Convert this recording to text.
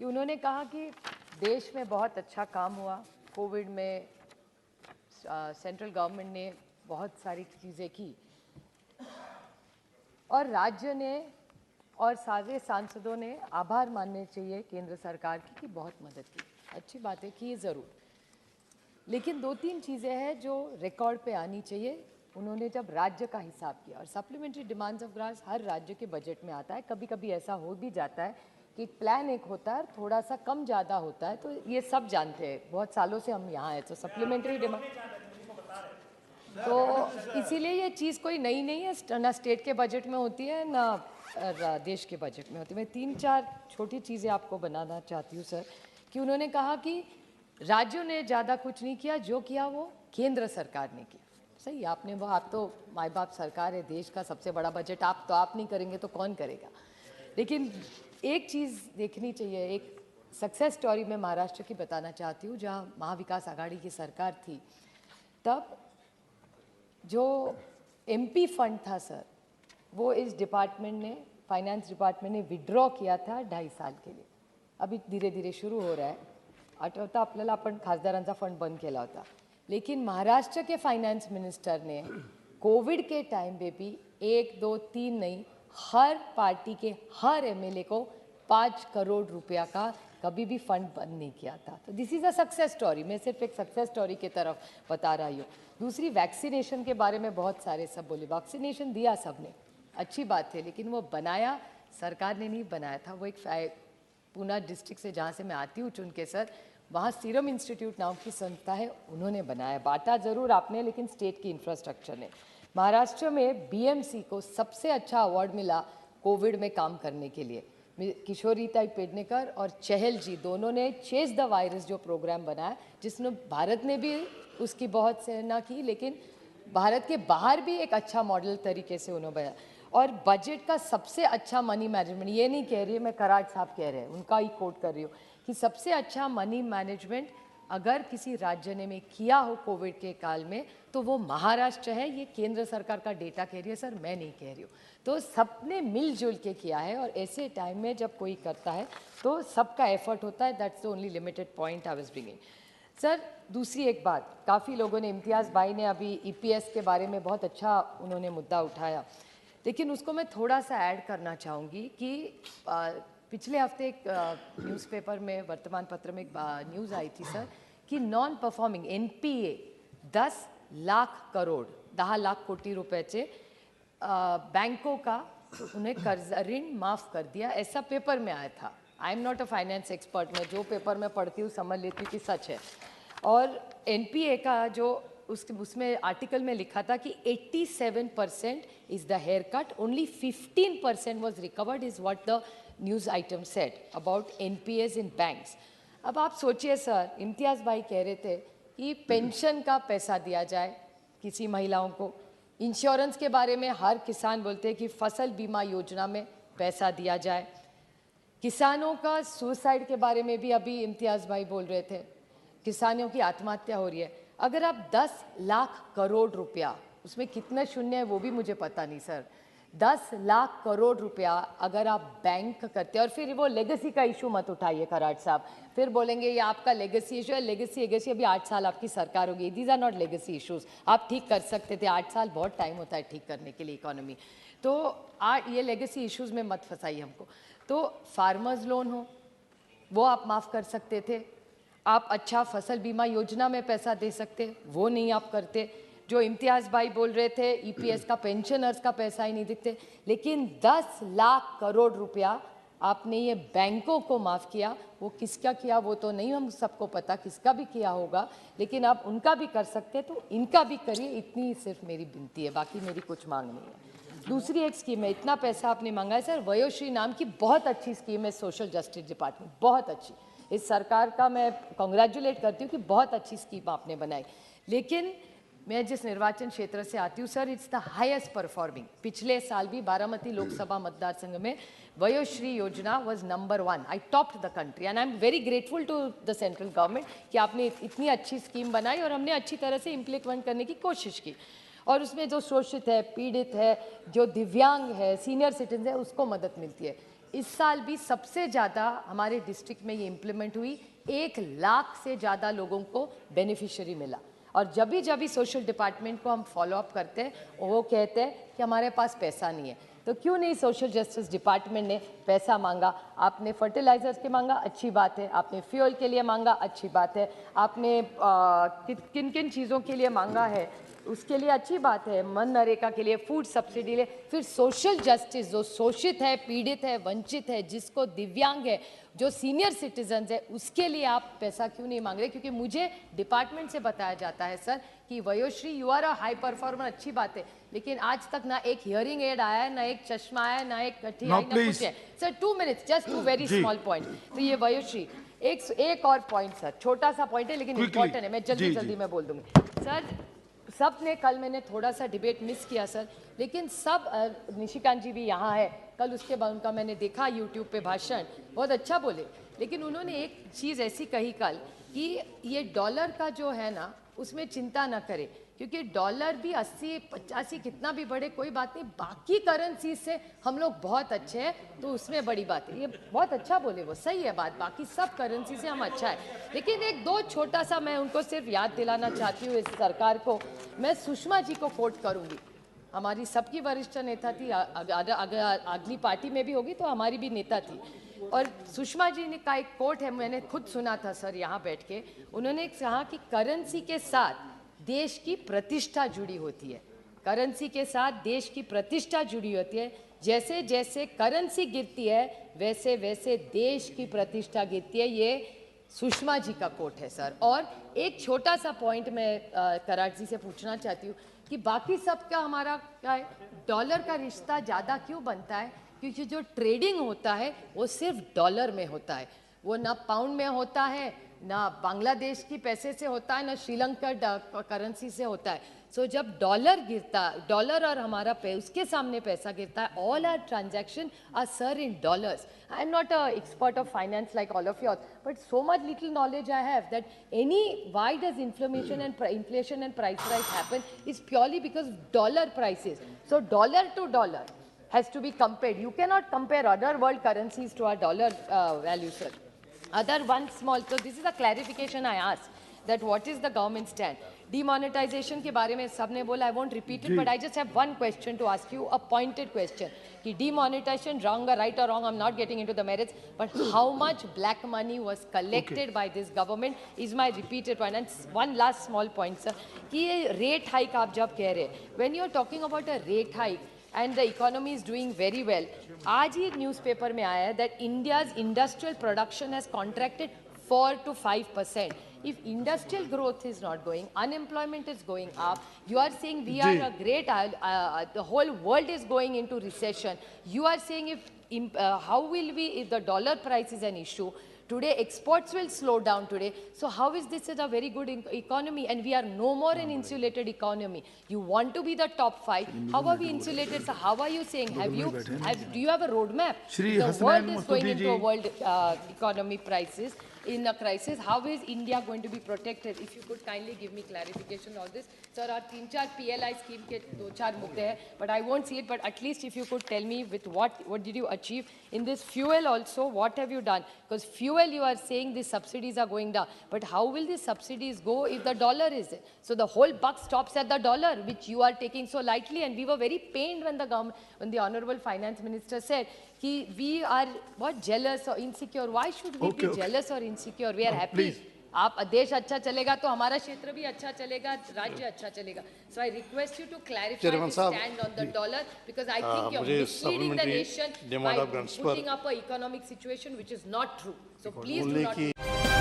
कि उन्होंने कहा कि देश में बहुत अच्छा काम हुआ, कोविड में सेंट्रल गवर्नमेंट ने बहुत सारी चीज़ें की और राज्य ने और सारे सांसदों ने आभार मानने चाहिए केंद्र सरकार की कि बहुत मदद की। अच्छी बात है कि ज़रूर, लेकिन दो तीन चीज़ें हैं जो रिकॉर्ड पे आनी चाहिए। उन्होंने जब राज्य का हिसाब किया और सप्लीमेंट्री डिमांड्स ऑफ ग्रांट्स हर राज्य के बजट में आता है, कभी कभी ऐसा हो भी जाता है कि प्लान एक होता है थोड़ा सा कम ज़्यादा होता है, तो ये सब जानते हैं, बहुत सालों से हम यहाँ हैं, तो सप्लीमेंट्री डिमांड तो इसीलिए ये चीज़ कोई नई नहीं है, ना स्टेट के बजट में होती है ना देश के बजट में होती है। मैं तीन चार छोटी चीज़ें आपको बनाना चाहती हूँ सर, कि उन्होंने कहा कि राज्यों ने ज़्यादा कुछ नहीं किया, जो किया वो केंद्र सरकार ने किया। सही, आपने वो, आप तो माई बाप सरकार है, देश का सबसे बड़ा बजट आप नहीं करेंगे तो कौन करेगा। लेकिन एक चीज़ देखनी चाहिए, एक सक्सेस स्टोरी मैं महाराष्ट्र की बताना चाहती हूँ, जहाँ महाविकास आघाड़ी की सरकार थी, तब जो एमपी फंड था सर, वो इस डिपार्टमेंट ने, फाइनेंस डिपार्टमेंट ने विड्रॉ किया था 2.5 साल के लिए। अभी धीरे धीरे शुरू हो रहा है। आठवतं आपल्याला आपण खासदारांचा फंड बंद केला होता, लेकिन महाराष्ट्र के फाइनेंस मिनिस्टर ने कोविड के टाइम पे भी 1, 2, 3 नहीं, हर पार्टी के हर एमएलए को 5 करोड़ रुपया का कभी भी फंड बंद नहीं किया था। तो this is a success story. मैं सिर्फ एक सक्सेस स्टोरी की तरफ बता रही हूँ। दूसरी, वैक्सीनेशन के बारे में बहुत सारे सब बोले, वैक्सीनेशन दिया सबने, अच्छी बात है, लेकिन वो बनाया सरकार ने नहीं बनाया था। वो एक पूना डिस्ट्रिक्ट से जहाँ से मैं आती हूँ चुन के सर, वहाँ सीरम इंस्टीट्यूट नाम की संस्था है, उन्होंने बनाया। बांटा ज़रूर आपने, लेकिन स्टेट की इंफ्रास्ट्रक्चर ने। महाराष्ट्र में बीएमसी को सबसे अच्छा अवार्ड मिला कोविड में काम करने के लिए। किशोरीताई पेडनेकर और चहल जी दोनों ने चेस द वायरस जो प्रोग्राम बनाया, जिसमें भारत ने भी उसकी बहुत सराहना की, लेकिन भारत के बाहर भी एक अच्छा मॉडल तरीके से उन्होंने बनाया। और बजट का सबसे अच्छा मनी मैनेजमेंट, ये नहीं कह रही मैं, कराड़ साहब कह रहे हैं, उनका ही कोट कर रही हूँ, कि सबसे अच्छा मनी मैनेजमेंट अगर किसी राज्य ने में किया हो कोविड के काल में तो वो महाराष्ट्र है। ये केंद्र सरकार का डेटा कह रही है सर, मैं नहीं कह रही हूँ। तो सबने मिलजुल के किया है, और ऐसे टाइम में जब कोई करता है तो सबका एफर्ट होता है। That's the only limited point I was bringing sir. दूसरी एक बात, काफ़ी लोगों ने, इम्तियाज़ भाई ने अभी ईपीएस के बारे में बहुत अच्छा उन्होंने मुद्दा उठाया, लेकिन उसको मैं थोड़ा सा ऐड करना चाहूँगी कि पिछले हफ्ते एक न्यूज़पेपर में, वर्तमान पत्र में एक न्यूज़ आई थी सर, कि non performing NPA 10 lakh crore, 10 lakh कोटी रुपयाचे बैंकों का उन्हें कर्ज ऋण माफ़ कर दिया, ऐसा पेपर में आया था। आई am not a finance expert, मैं जो पेपर में पढ़ती हूँ समझ लेती हूँ कि सच है। और एनपीए का जो उसमें आर्टिकल में लिखा था कि 87% is the haircut, only 15% was recovered, is what the news item said about NPS in banks. अब आप सोचिए सर, इम्तियाज़ भाई कह रहे थे कि पेंशन का पैसा दिया जाए किसी महिलाओं को, इंश्योरेंस के बारे में हर किसान बोलते हैं कि फसल बीमा योजना में पैसा दिया जाए, किसानों का सुसाइड के बारे में भी अभी इम्तियाज़ भाई बोल रहे थे, किसानों की आत्महत्या हो रही है। अगर आप 10 लाख करोड़ रुपया, उसमें कितने शून्य है वो भी मुझे पता नहीं सर, 10 लाख करोड़ रुपया अगर आप बैंक करते हैं, और फिर वो लेगेसी का इशू मत उठाइए कराड़ साहब, फिर बोलेंगे ये आपका लेगेसी इशू है। लेगेसी अभी 8 साल आपकी सरकार होगी, these are not legacy issues, आप ठीक कर सकते थे। 8 साल बहुत टाइम होता है ठीक करने के लिए इकोनॉमी, तो ये लेगेसी इशूज़ में मत फंसाइए हमको। तो फार्मर्स लोन हो वो आप माफ़ कर सकते थे, आप अच्छा फसल बीमा योजना में पैसा दे सकते, वो नहीं आप करते। जो इम्तियाज़ भाई बोल रहे थे ईपीएस का, पेंशनर्स का पैसा ही नहीं दिखते, लेकिन 10 लाख करोड़ रुपया आपने ये बैंकों को माफ़ किया। वो किसका किया वो तो नहीं हम सबको पता, किसका भी किया होगा, लेकिन आप उनका भी कर सकते तो इनका भी करिए, इतनी सिर्फ मेरी विनती है, बाकी मेरी कुछ मांग नहीं है। दूसरी एक स्कीम है, इतना पैसा आपने मांगा है सर, वयोश्री नाम की बहुत अच्छी स्कीम है सोशल जस्टिस डिपार्टमेंट, बहुत अच्छी, इस सरकार का मैं कॉन्ग्रेचुलेट करती हूँ कि बहुत अच्छी स्कीम आपने बनाई। लेकिन मैं जिस निर्वाचन क्षेत्र से आती हूँ sir, it's the highest performing. पिछले साल भी बारामती लोकसभा मतदार संघ में Vayoshri Yojana was number 1, I topped the country, and I am very grateful to the central government कि आपने इतनी अच्छी स्कीम बनाई और हमने अच्छी तरह से इम्प्लीमेंट करने की कोशिश की। और उसमें जो शोषित है, पीड़ित है, जो दिव्यांग है, सीनियर सिटीजन है, उसको मदद मिलती है। इस साल भी सबसे ज़्यादा हमारे डिस्ट्रिक्ट में ये इम्प्लीमेंट हुई, 1 लाख से ज़्यादा लोगों को बेनिफिशियरी मिला। और जब भी सोशल डिपार्टमेंट को हम फॉलो अप करते हैं, वो कहते हैं कि हमारे पास पैसा नहीं है। तो क्यों नहीं सोशल जस्टिस डिपार्टमेंट ने पैसा मांगा? आपने फर्टिलाइजर्स के मांगा, अच्छी बात है। आपने फ्यूल के लिए मांगा, अच्छी बात है। आपने किन किन चीज़ों के लिए मांगा है, उसके लिए अच्छी बात है। मनरेगा के लिए, फूड सब्सिडी ले, फिर सोशल जस्टिस, जो शोषित है, पीड़ित है, वंचित है, जिसको दिव्यांग है, जो सीनियर सिटीजन्स है, उसके लिए आप पैसा क्यों नहीं मांग रहे? क्योंकि मुझे डिपार्टमेंट से बताया जाता है सर कि वयोश्री you are a high performer, अच्छी बात है, लेकिन आज तक ना एक हियरिंग एड आया है, ना एक चश्मा आया है, ना एक कठी आई, ना कुछ है। Sir 2 minutes, just 2 very small point. तो ये वयोश्री, एक और पॉइंट सर, छोटा सा पॉइंट है लेकिन इंपॉर्टेंट है, मैं जल्दी मैं बोल दूंगी सर। सब ने, कल मैंने थोड़ा सा डिबेट मिस किया सर, लेकिन सब, निशिकांत जी भी यहाँ है, कल उसके बाद उनका मैंने देखा यूट्यूब पे भाषण, बहुत अच्छा बोले, लेकिन उन्होंने एक चीज़ ऐसी कही कल कि ये डॉलर का जो है ना, उसमें चिंता ना करे, क्योंकि डॉलर भी 80-85 कितना भी बढ़े कोई बात नहीं, बाकी करेंसी से हम लोग बहुत अच्छे हैं, तो उसमें बड़ी बात है। ये बहुत अच्छा बोले, वो सही है बात, बाकी सब करेंसी से हम अच्छा है। लेकिन एक दो छोटा सा मैं उनको सिर्फ याद दिलाना चाहती हूँ, इस सरकार को। मैं सुषमा जी को कोट करूँगी, हमारी सबकी वरिष्ठ नेता थी, अगली पार्टी में भी होगी तो हमारी भी नेता थी, और सुषमा जी ने का एक कोट है, मैंने खुद सुना था सर यहाँ बैठ के। उन्होंने कहा कि करेंसी के साथ देश की प्रतिष्ठा जुड़ी होती है, करेंसी के साथ देश की प्रतिष्ठा जुड़ी होती है। जैसे जैसे करेंसी गिरती है, वैसे वैसे देश की प्रतिष्ठा गिरती है। ये सुषमा जी का कोट है सर। और एक छोटा सा पॉइंट मैं कराट जी से पूछना चाहती हूँ कि बाकी सब का हमारा क्या है, डॉलर का रिश्ता ज़्यादा क्यों बनता है? क्योंकि जो ट्रेडिंग होता है वो सिर्फ डॉलर में होता है, वो ना पाउंड में होता है, ना बांग्लादेश की पैसे से होता है, ना श्रीलंका करेंसी से होता है। सो जब डॉलर गिरता, डॉलर और हमारा उसके सामने पैसा गिरता है, all are transaction are sir in dollars. I am not a expert of finance like all of yours, but so much little knowledge I have that why does inflation and price rise happen is purely because dollar prices. So dollar to dollar has to be compared. You cannot compare other world currencies to our dollar value, sir. Other one small, so this is a clarification I asked, that what is the government stand? Demonetization के बारे में सबने बोला, I won't repeat it, but I just have one question to ask you, a pointed question. कि demonetization, wrong or right or wrong, I'm not getting into the merits, but how much black money was collected by this government is my repeated point. And one last small point, sir, कि ये rate hike आप जब कह रहे हैं, when you're talking about a rate hike, and the economy is doing very well. आज ही एक newspaper में आया है that India's industrial production has contracted 4 to 5%. If industrial growth is not going, unemployment is going up, you are saying we are a great, the whole world is going into recession. You are saying how will we, if the dollar price is an issue, today exports will slow down today. So how is this a very good economy? And we are no more an insulated economy. You want to be the top 5. How are we insulated? So how are you saying? Do you have a roadmap? The world is going into a world economy crisis. In a crisis, how is India going to be protected? If you could kindly give me clarification on this. Sir, our 3-4 PLI scheme ke 2-4 mudde hai, but I won't see it, but at least if you could tell me with what did you achieve in this fuel also, what have you done? Because fuel, you are saying the subsidies are going down, but how will the subsidies go if the dollar is it? So the whole buck stops at the dollar, which you are taking so lightly, and we were very pained when the Honorable Finance Minister said कि we are what, jealous or insecure. Why should we be jealous or insecure? We are happy. आप देश अच्छा चलेगा तो हमारा क्षेत्र भी अच्छा चलेगा, राज्य अच्छा चलेगा. So I request you to clarify the stand on the dollar, because I think you're misleading the nation by putting up an economic situation which is not true. So please do not.